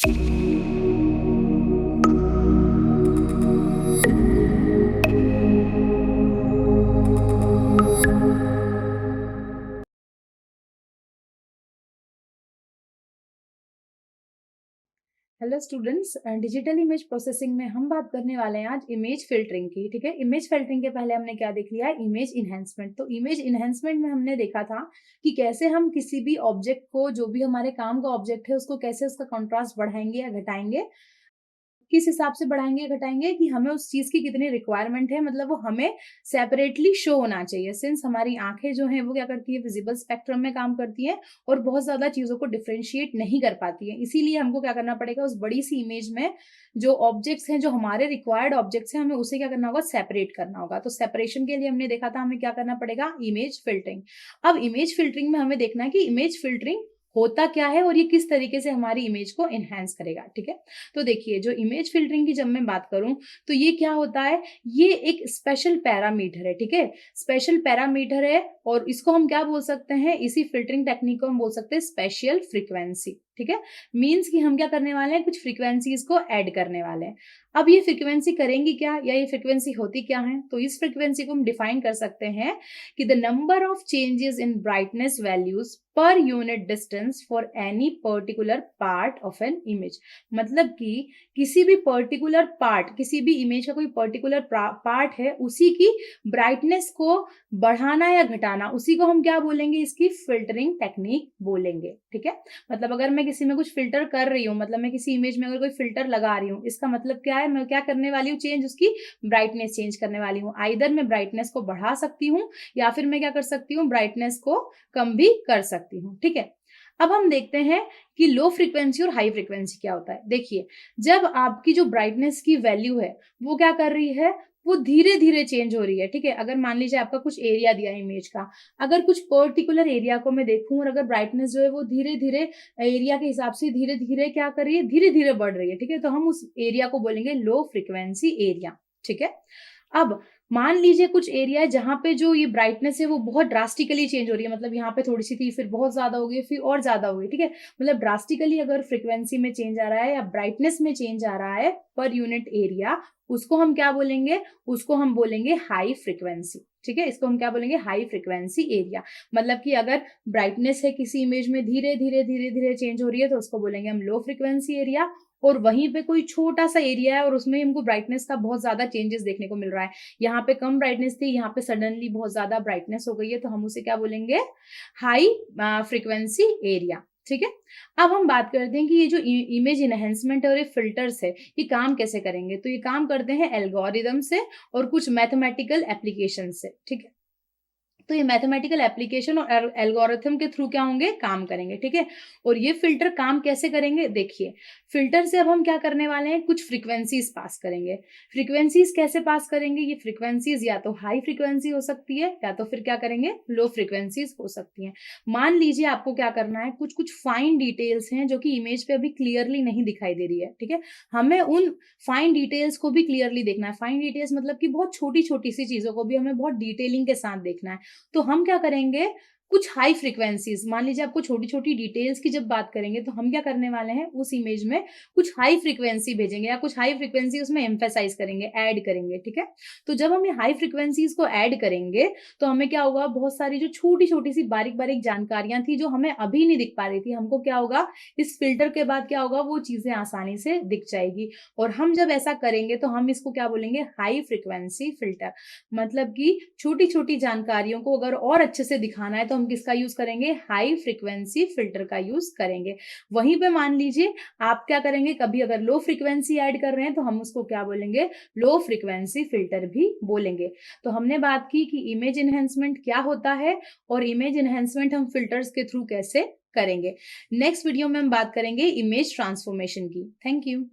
Hello students, digital image processing में हम बात करने वाले हैं आज इमेज फिल्टरिंग की। ठीक है, इमेज फिल्टरिंग के पहले हमने क्या देख लिया है, इमेज इन्हेंसमेंट। तो इमेज इन्हेंसमेंट में हमने देखा था कि कैसे हम किसी भी ऑब्जेक्ट को, जो भी हमारे काम का ऑब्जेक्ट है, उसको कैसे उसका कंट्रास्ट बढ़ाएंगे या घटाएंगे, किस हिसाब से बढ़ाएंगे घटाएंगे कि हमें उस चीज की कितनी रिक्वायरमेंट है, मतलब वो हमें सेपरेटली शो होना चाहिए। सिंस हमारी आंखें जो हैं वो क्या करती है, विजिबल स्पेक्ट्रम में काम करती है और बहुत ज्यादा चीजों को डिफ्रेंशिएट नहीं कर पाती है। इसीलिए हमको क्या करना पड़ेगा, उस बड़ी सी इमेज में जो ऑब्जेक्ट्स हैं, जो हमारे रिक्वायर्ड ऑब्जेक्ट्स हैं, हमें उसे क्या करना होगा, सेपरेट करना होगा। तो सेपरेशन के लिए हमने देखा था हमें क्या करना पड़ेगा, इमेज फिल्टरिंग। अब इमेज फिल्टरिंग में हमें देखना है कि इमेज फिल्टरिंग होता क्या है और ये किस तरीके से हमारी इमेज को एनहांस करेगा। ठीक है, तो देखिए, जो इमेज फिल्टरिंग की जब मैं बात करूं तो ये क्या होता है, ये एक स्पेशल पैरामीटर है। ठीक है, स्पेशल पैरामीटर है और इसको हम क्या बोल सकते हैं, इसी फिल्टरिंग टेक्निक को हम बोल सकते हैं स्पेशल फ्रीक्वेंसी। ठीक है, मीन्स कि हम क्या करने वाले हैं, कुछ फ्रीक्वेंसीज को ऐड करने वाले हैं। अब ये फ्रीक्वेंसी करेंगी क्या, या ये फ्रीक्वेंसी होती क्या है, तो इस फ्रीक्वेंसी को हम डिफाइन कर सकते हैं कि the number of changes in brightness values per unit distance for any particular part of an image. मतलब कि किसी भी पर्टिकुलर पार्ट, किसी भी इमेज का कोई पर्टिकुलर पार्ट है, उसी की ब्राइटनेस को बढ़ाना या घटाना, उसी को हम क्या बोलेंगे, इसकी फिल्टरिंग टेक्निक बोलेंगे। ठीक है, मतलब अगर मैं किसी में कुछ फिल्टर कर रही हूँ, मतलब मैं किसी इमेज में अगर कोई फिल्टर लगा रही हूँ, इसका मतलब क्या है, मैं क्या करने वाली हूँ, चेंज, उसकी ब्राइटनेस चेंज करने वाली हूँ। आइदर मैं ब्राइटनेस को बढ़ा सकती हूँ या फिर मैं क्या कर सकती हूँ, ब्राइटनेस को कम भी कर सकती हूँ। ठीक है, अब हम देखते हैं कि लो फ्रीक्वेंसी और हाई फ्रीक्वेंसी क्या होता है। देखिए, जब आपकी जो ब्राइटनेस की वैल्यू है वो क्या कर रही है, वो धीरे धीरे चेंज हो रही है। ठीक है, अगर मान लीजिए आपका कुछ एरिया दिया है इमेज का, अगर कुछ पर्टिकुलर एरिया को मैं देखूं और अगर ब्राइटनेस जो है वो धीरे धीरे एरिया के हिसाब से धीरे धीरे क्या कर रही है, धीरे धीरे बढ़ रही है। ठीक है, तो हम उस एरिया को बोलेंगे लो फ्रीक्वेंसी एरिया। ठीक है, अब मान लीजिए कुछ एरिया है जहां पे जो ये ब्राइटनेस है वो बहुत ड्रास्टिकली चेंज हो रही है, मतलब यहाँ पे थोड़ी सी थी, फिर बहुत ज्यादा हो गई, फिर और ज्यादा हो गई। ठीक है, मतलब ड्रास्टिकली अगर फ्रीक्वेंसी में चेंज आ रहा है या ब्राइटनेस में चेंज आ रहा है पर यूनिट एरिया, उसको हम क्या बोलेंगे, उसको हम बोलेंगे हाई फ्रीक्वेंसी। ठीक है, इसको हम क्या बोलेंगे, हाई फ्रीक्वेंसी एरिया। मतलब कि अगर ब्राइटनेस है किसी इमेज में धीरे धीरे धीरे धीरे चेंज हो रही है तो उसको बोलेंगे हम लो फ्रीक्वेंसी एरिया। और वहीं पे कोई छोटा सा एरिया है और उसमें हमको ब्राइटनेस का बहुत ज्यादा चेंजेस देखने को मिल रहा है, यहाँ पे कम ब्राइटनेस थी, यहाँ पे सडनली बहुत ज्यादा ब्राइटनेस हो गई है, तो हम उसे क्या बोलेंगे, हाई फ्रीक्वेंसी एरिया। ठीक है, अब हम बात करते हैं कि ये जो इमेज इनहेंसमेंट और ये फिल्टर्स है, ये काम कैसे करेंगे। तो ये काम करते हैं एल्गोरिदम से और कुछ मैथमेटिकल एप्लीकेशन से। ठीक है, तो ये मैथमेटिकल एप्लीकेशन और एल्गोरिथम के थ्रू क्या होंगे, काम करेंगे। ठीक है, और ये फिल्टर काम कैसे करेंगे, देखिए, फिल्टर से अब हम क्या करने वाले हैं, कुछ फ्रीक्वेंसीज पास करेंगे। फ्रीक्वेंसीज कैसे पास करेंगे, ये फ्रीक्वेंसीज या तो हाई फ्रीक्वेंसी हो सकती है या तो फिर क्या करेंगे, लो फ्रीक्वेंसीज हो सकती हैं। मान लीजिए आपको क्या करना है, कुछ कुछ फाइन डिटेल्स हैं जो कि इमेज पे अभी क्लियरली नहीं दिखाई दे रही है। ठीक है, हमें उन फाइन डिटेल्स को भी क्लियरली देखना है। फाइन डिटेल्स मतलब कि बहुत छोटी छोटी सी चीजों को भी हमें बहुत डिटेलिंग के साथ देखना है। तो हम क्या करेंगे, कुछ हाई फ्रीक्वेंसीज, मान लीजिए आपको छोटी छोटी डिटेल्स की जब बात करेंगे तो हम क्या करने वाले हैं, उस इमेज में कुछ हाई फ्रीक्वेंसी भेजेंगे या कुछ हाई फ्रीक्वेंसी उसमें एम्फेसाइज करेंगे, ऐड करेंगे। ठीक है, तो जब हम ये हाई फ्रीक्वेंसीज को ऐड करेंगे तो हमें क्या होगा, बहुत सारी जो छोटी छोटी सी बारीक बारीक जानकारियां थी जो हमें अभी नहीं दिख पा रही थी, हमको क्या होगा, इस फिल्टर के बाद क्या होगा, वो चीजें आसानी से दिख जाएगी। और हम जब ऐसा करेंगे तो हम इसको क्या बोलेंगे, हाई फ्रीक्वेंसी फिल्टर। मतलब कि छोटी छोटी जानकारियों को अगर और अच्छे से दिखाना है तो हम किसका यूज करेंगे, हाई फ्रीक्वेंसी फिल्टर का यूज करेंगे। वहीं पे मान लीजिए आप क्या करेंगे, कभी अगर लो फ्रीक्वेंसी ऐड कर रहे हैं तो हम उसको क्या बोलेंगे, लो फ्रीक्वेंसी फिल्टर भी बोलेंगे। तो हमने बात की कि इमेज एनहेंसमेंट क्या होता है और इमेज एनहेंसमेंट हम फिल्टर्स के थ्रू कैसे करेंगे। नेक्स्ट वीडियो में हम बात करेंगे इमेज ट्रांसफॉर्मेशन की। Thank you.